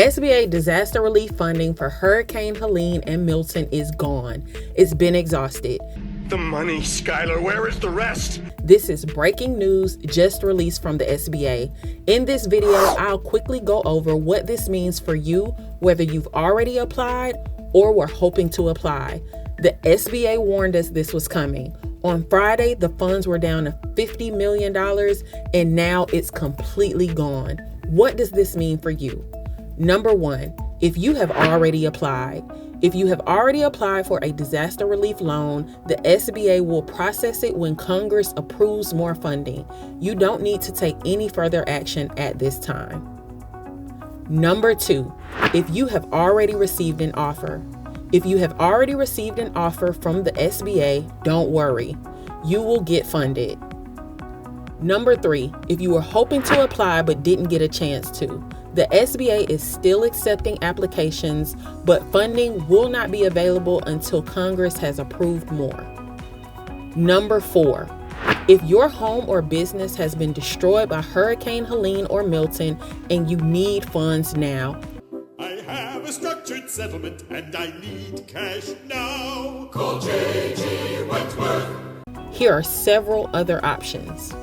SBA disaster relief funding for Hurricane Helene and Milton is gone. It's been exhausted. The money, Skylar, where is the rest? This is breaking news just released from the SBA. In this video, I'll quickly go over what this means for you, whether you've already applied or were hoping to apply. The SBA warned us this was coming. On Friday, the funds were down to $50 million, and now it's completely gone. What does this mean for you? Number one, if you have already applied. If you have already applied for a disaster relief loan, the SBA will process it when Congress approves more funding. You don't need to take any further action at this time. Number two, if you have already received an offer. If you have already received an offer from the SBA, don't worry. You will get funded. Number three, if you were hoping to apply but didn't get a chance to. The SBA is still accepting applications, but funding will not be available until Congress has approved more. Number four, if your home or business has been destroyed by Hurricane Helene or Milton and you need funds now. I have a structured settlement and I need cash now. Call J.G. Wentworth. Here are several other options.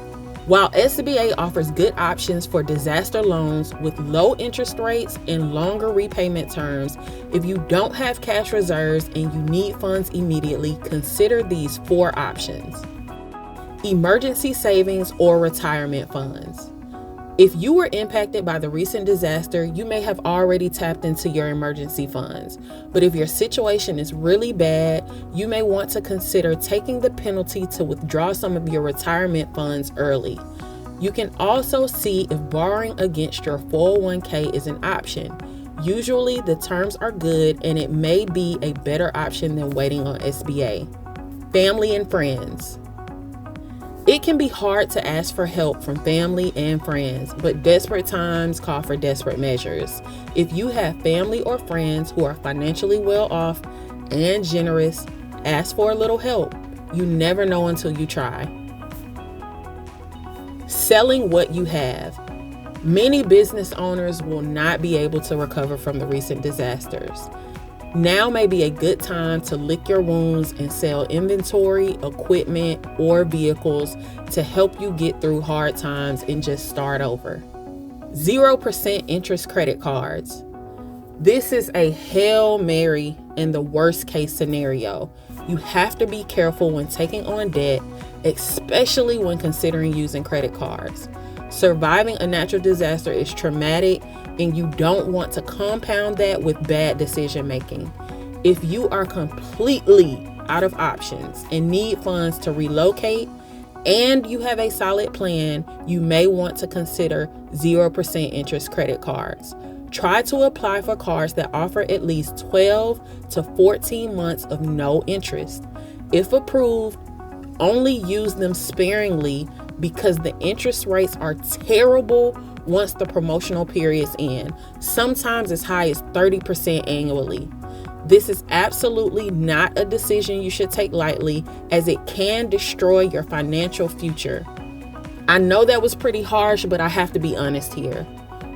While SBA offers good options for disaster loans with low interest rates and longer repayment terms, if you don't have cash reserves and you need funds immediately, consider these four options. Emergency savings or retirement funds. If you were impacted by the recent disaster, you may have already tapped into your emergency funds. But if your situation is really bad, you may want to consider taking the penalty to withdraw some of your retirement funds early. You can also see if borrowing against your 401k is an option. Usually the terms are good and it may be a better option than waiting on SBA. Family and friends. It can be hard to ask for help from family and friends, but desperate times call for desperate measures. If you have family or friends who are financially well off and generous, ask for a little help. You never know until you try. Selling what you have. Many business owners will not be able to recover from the recent disasters. Now may be a good time to lick your wounds and sell inventory, equipment, or vehicles to help you get through hard times and just start over. 0% interest credit cards. This is a Hail Mary in the worst case scenario. You have to be careful when taking on debt, especially when considering using credit cards. Surviving a natural disaster is traumatic, and you don't want to compound that with bad decision making. If you are completely out of options and need funds to relocate, and you have a solid plan, you may want to consider 0% interest credit cards. Try to apply for cards that offer at least 12 to 14 months of no interest. If approved, only use them sparingly because the interest rates are terrible once the promotional periods end, sometimes as high as 30% annually. This is absolutely not a decision you should take lightly, as it can destroy your financial future. I know that was pretty harsh, but I have to be honest here.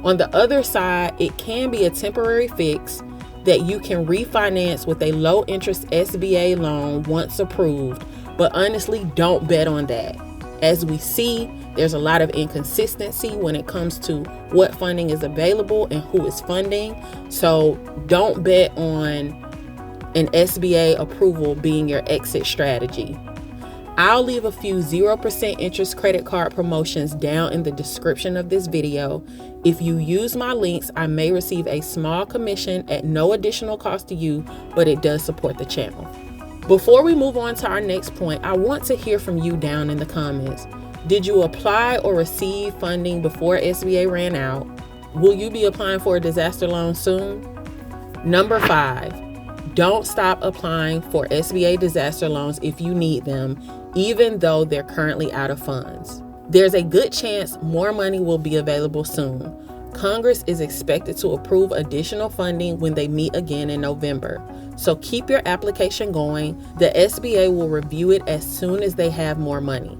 On the other side, it can be a temporary fix that you can refinance with a low interest SBA loan once approved, but honestly, don't bet on that. As we see, there's a lot of inconsistency when it comes to what funding is available and who is funding. So don't bet on an SBA approval being your exit strategy. I'll leave a few 0% interest credit card promotions down in the description of this video. If you use my links, I may receive a small commission at no additional cost to you, but it does support the channel. Before we move on to our next point, I want to hear from you down in the comments. Did you apply or receive funding before SBA ran out? Will you be applying for a disaster loan soon? Number 5, don't stop applying for SBA disaster loans if you need them, even though they're currently out of funds. There's a good chance more money will be available soon. Congress is expected to approve additional funding when they meet again in November. So keep your application going. The SBA will review it as soon as they have more money.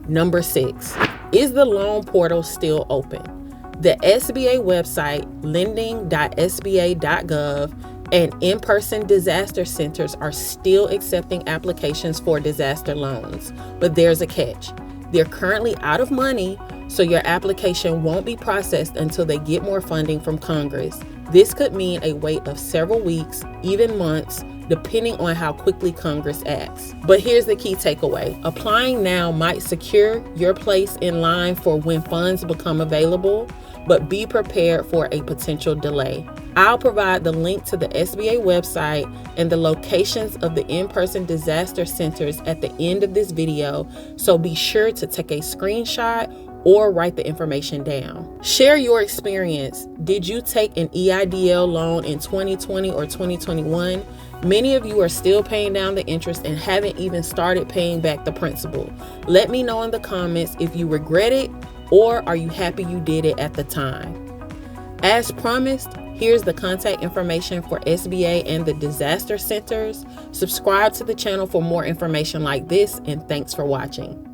Number 6, is the loan portal still open? The SBA website, lending.sba.gov, and in-person disaster centers are still accepting applications for disaster loans. But there's a catch. They're currently out of money, so your application won't be processed until they get more funding from Congress. This could mean a wait of several weeks, even months, depending on how quickly Congress acts. But here's the key takeaway. Applying now might secure your place in line for when funds become available, but be prepared for a potential delay. I'll provide the link to the SBA website and the locations of the in-person disaster centers at the end of this video, so be sure to take a screenshot or write the information down. Share your experience. Did you take an EIDL loan in 2020 or 2021? Many of you are still paying down the interest and haven't even started paying back the principal. Let me know in the comments if you regret it or are you happy you did it at the time. As promised, here's the contact information for SBA and the disaster centers. Subscribe to the channel for more information like this, and thanks for watching.